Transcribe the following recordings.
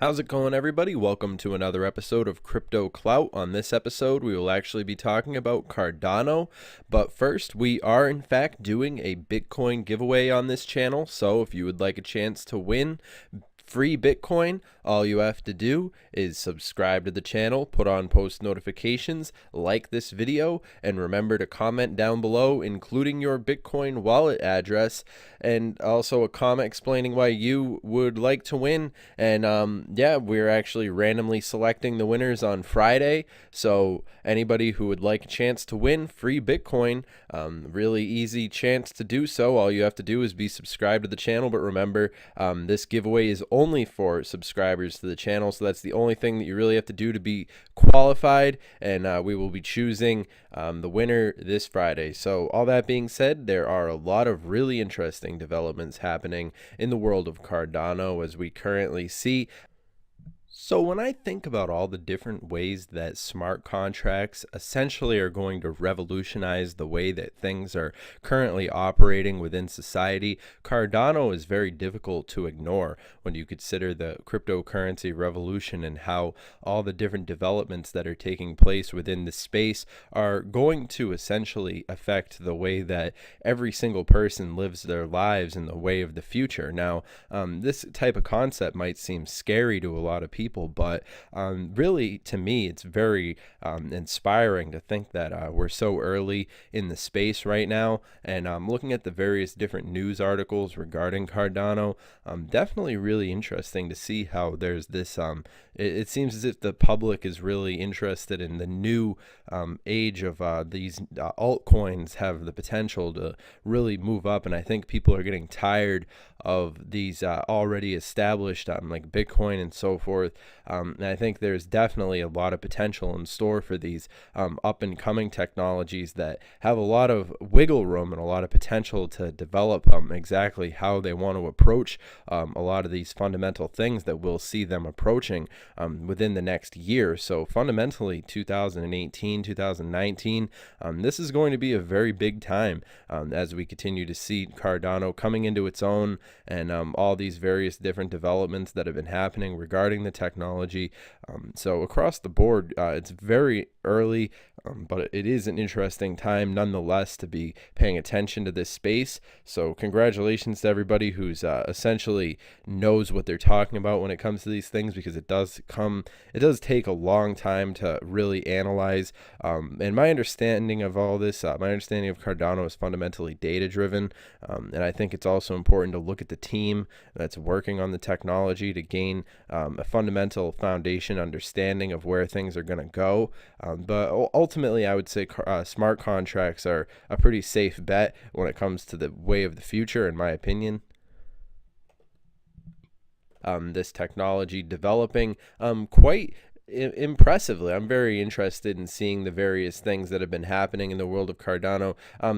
How's it going, everybody? Welcome to another episode of Crypto Clout. On this episode, we will actually be talking about Cardano. But first, we are in fact doing a Bitcoin giveaway on this channel. So if you would like a chance to win free Bitcoin, all you have to do is subscribe to the channel, put on post notifications, like this video, and remember to comment down below, including your Bitcoin wallet address, and also a comment explaining why you would like to win. And yeah, we're actually randomly selecting the winners on Friday. So anybody who would like a chance to win free Bitcoin, really easy chance to do so. All you have to do is be subscribed to the channel. But remember, this giveaway is only for subscribers to the channel, so that's the only thing that you really have to do to be qualified, and we will be choosing the winner this Friday. So all that being said, there are a lot of really interesting developments happening in the world of Cardano as we currently see. So when I think about all the different ways that smart contracts essentially are going to revolutionize the way that things are currently operating within society, Cardano is very difficult to ignore when you consider the cryptocurrency revolution and how all the different developments that are taking place within the space are going to essentially affect the way that every single person lives their lives in the way of the future. Now, this type of concept might seem scary to a lot of people, but really, to me, it's very inspiring to think that we're so early in the space right now. And looking at the various different news articles regarding Cardano, definitely really interesting to see how there's this it seems as if the public is really interested in the new age of these altcoins have the potential to really move up. And I think people are getting tired of these already established like Bitcoin and so forth. And I think there's definitely a lot of potential in store for these up and coming technologies that have a lot of wiggle room and a lot of potential to develop exactly how they want to approach a lot of these fundamental things that we'll see them approaching within the next year. So fundamentally, 2018, 2019, this is going to be a very big time as we continue to see Cardano coming into its own, and all these various different developments that have been happening regarding the technology. So across the board, it's very early, but it is an interesting time nonetheless to be paying attention to this space. So congratulations to everybody who's essentially knows what they're talking about when it comes to these things, because it does take a long time to really analyze. And my understanding of all this, my understanding of Cardano is fundamentally data driven. And I think it's also important to look at the team that's working on the technology to gain a fundamental foundation understanding of where things are going to go. But ultimately, I would say smart contracts are a pretty safe bet when it comes to the way of the future, in my opinion. This technology developing quite impressively. I'm very interested in seeing the various things that have been happening in the world of Cardano.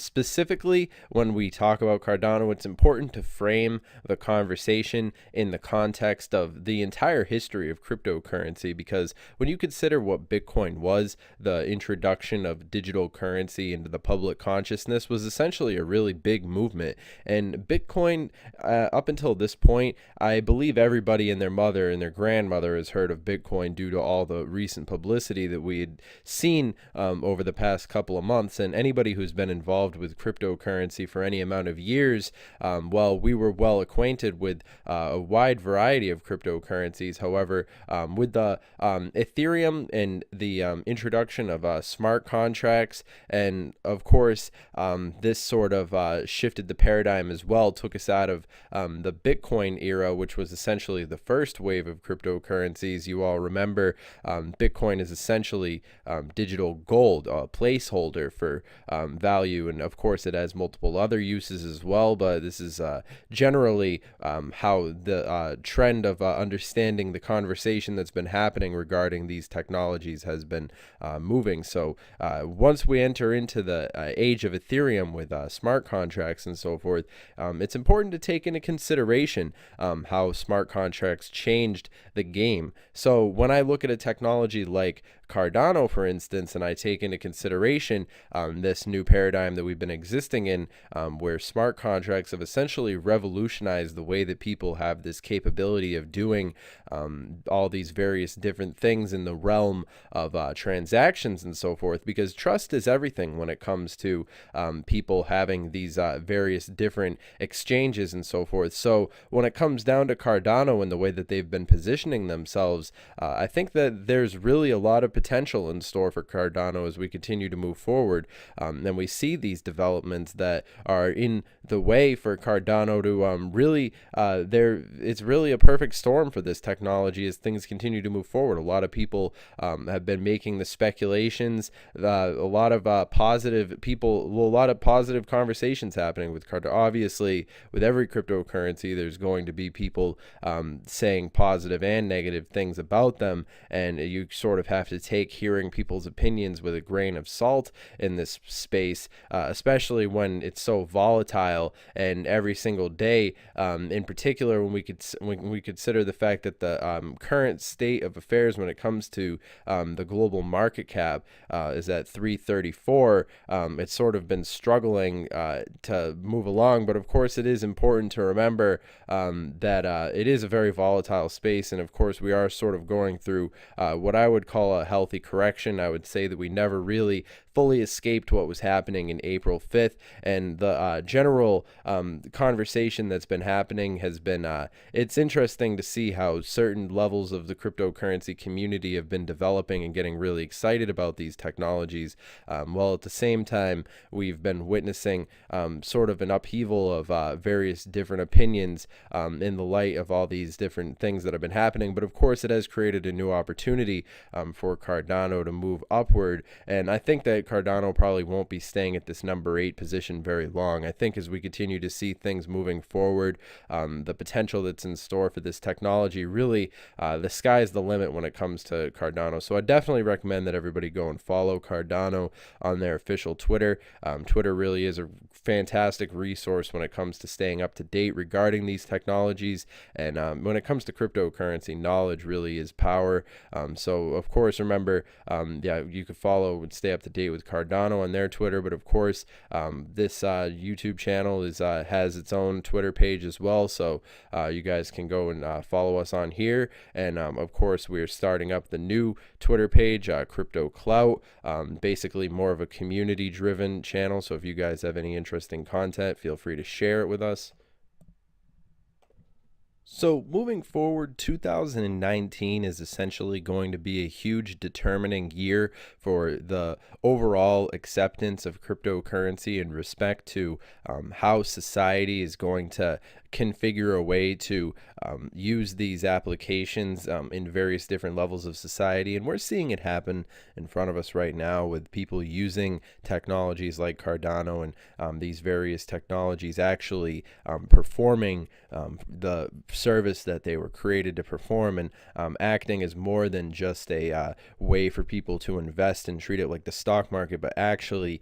Specifically, when we talk about Cardano, it's important to frame the conversation in the context of the entire history of cryptocurrency, because when you consider what Bitcoin was, the introduction of digital currency into the public consciousness was essentially a really big movement. And Bitcoin, up until this point, I believe everybody and their mother and their grandmother has heard of Bitcoin due to all the recent publicity that we had seen over the past couple of months. And anybody who's been involved with cryptocurrency for any amount of years, well, we were well acquainted with a wide variety of cryptocurrencies. However, with the Ethereum and the introduction of smart contracts, and of course, this sort of shifted the paradigm as well, took us out of the Bitcoin era, which was essentially the first wave of cryptocurrencies. You all remember Bitcoin is essentially digital gold, a placeholder for value, and of course it has multiple other uses as well, but this is generally how the trend of understanding the conversation that's been happening regarding these technologies has been moving. So once we enter into the age of Ethereum with smart contracts and so forth, it's important to take into consideration how smart contracts changed the game. So when I look at a technology like, Cardano, for instance, and I take into consideration this new paradigm that we've been existing in, where smart contracts have essentially revolutionized the way that people have this capability of doing all these various different things in the realm of transactions and so forth, because trust is everything when it comes to people having these various different exchanges and so forth. So when it comes down to Cardano and the way that they've been positioning themselves, I think that there's really a lot of potential in store for Cardano as we continue to move forward. And we see these developments that are in the way for Cardano to really, it's really a perfect storm for this technology as things continue to move forward. A lot of people have been making the speculations, a lot of positive conversations happening with Cardano. Obviously, with every cryptocurrency, there's going to be people saying positive and negative things about them, and you sort of have to take hearing people's opinions with a grain of salt in this space, especially when it's so volatile and every single day, in particular when we consider the fact that the current state of affairs when it comes to the global market cap is at 334. It's sort of been struggling to move along, but of course it is important to remember that it is a very volatile space, and of course we are sort of going through what I would call a healthy correction. I would say that we never really fully escaped what was happening in April 5th, and the general conversation that's been happening has been, it's interesting to see how certain levels of the cryptocurrency community have been developing and getting really excited about these technologies, while at the same time we've been witnessing sort of an upheaval of various different opinions in the light of all these different things that have been happening. But of course it has created a new opportunity for Cardano to move upward, and I think that Cardano probably won't be staying at this number 8 position very long. I think as we continue to see things moving forward, the potential that's in store for this technology, really the sky's the limit when it comes to Cardano. So I definitely recommend that everybody go and follow Cardano on their official Twitter. Twitter really is a fantastic resource when it comes to staying up to date regarding these technologies, and when it comes to cryptocurrency, knowledge really is power. So of course remember, you could follow and stay up to date with Cardano on their Twitter, but of course this YouTube channel has its own Twitter page as well, so you guys can go and follow us on here. And of course we're starting up the new Twitter page, Crypto Clout, basically more of a community driven channel, so if you guys have any interesting content, feel free to share it with us. So moving forward, 2019 is essentially going to be a huge determining year for the overall acceptance of cryptocurrency in respect to how society is going to configure a way to use these applications in various different levels of society. And we're seeing it happen in front of us right now with people using technologies like Cardano and these various technologies actually performing the service that they were created to perform, and acting as more than just a way for people to invest and treat it like the stock market, but actually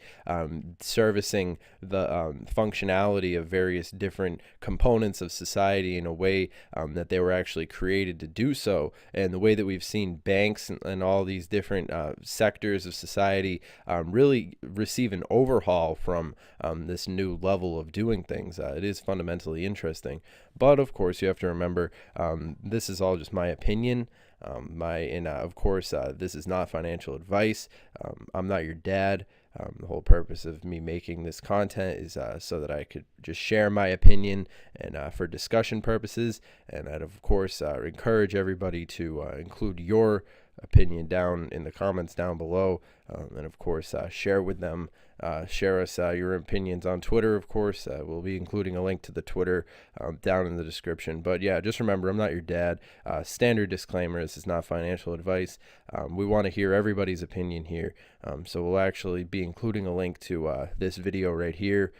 servicing the functionality of various different components of society in a way that they were actually created to do so. And the way that we've seen banks and all these different sectors of society really receive an overhaul from this new level of doing things, it is fundamentally interesting. But of course you have to remember, this is all just my opinion. Of course, this is not financial advice. I'm not your dad. The whole purpose of me making this content is so that I could just share my opinion and for discussion purposes. And I'd of course encourage everybody to include your opinion down in the comments down below, and of course share with them. Share us your opinions on Twitter, of course. We'll be including a link to the Twitter down in the description. But yeah, just remember, I'm not your dad. Standard disclaimer, this is not financial advice. We want to hear everybody's opinion here. So we'll actually be including a link to this video right here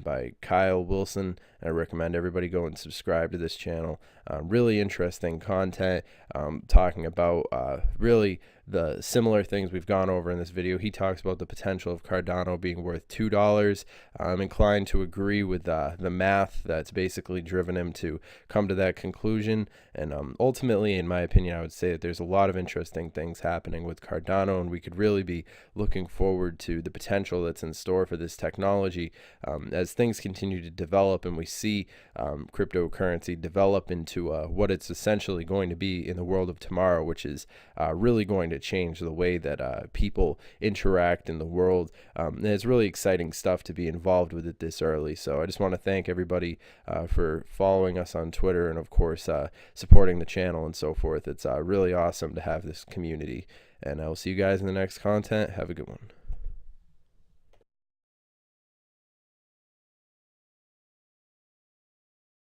by Kyle Willson. I recommend everybody go and subscribe to this channel. Really interesting content, talking about really the similar things we've gone over in this video. He talks about the potential of Cardano being worth $2. I'm inclined to agree with the math that's basically driven him to come to that conclusion. And ultimately, in my opinion, I would say that there's a lot of interesting things happening with Cardano, and we could really be looking forward to the potential that's in store for this technology as things continue to develop and we see cryptocurrency develop into what it's essentially going to be in the world of tomorrow, which is really going to change the way that people interact in the world. And it's really exciting stuff to be involved with it this early. So I just want to thank everybody for following us on Twitter and, of course, supporting the channel and so forth. It's really awesome to have this community. And I will see you guys in the next content. Have a good one.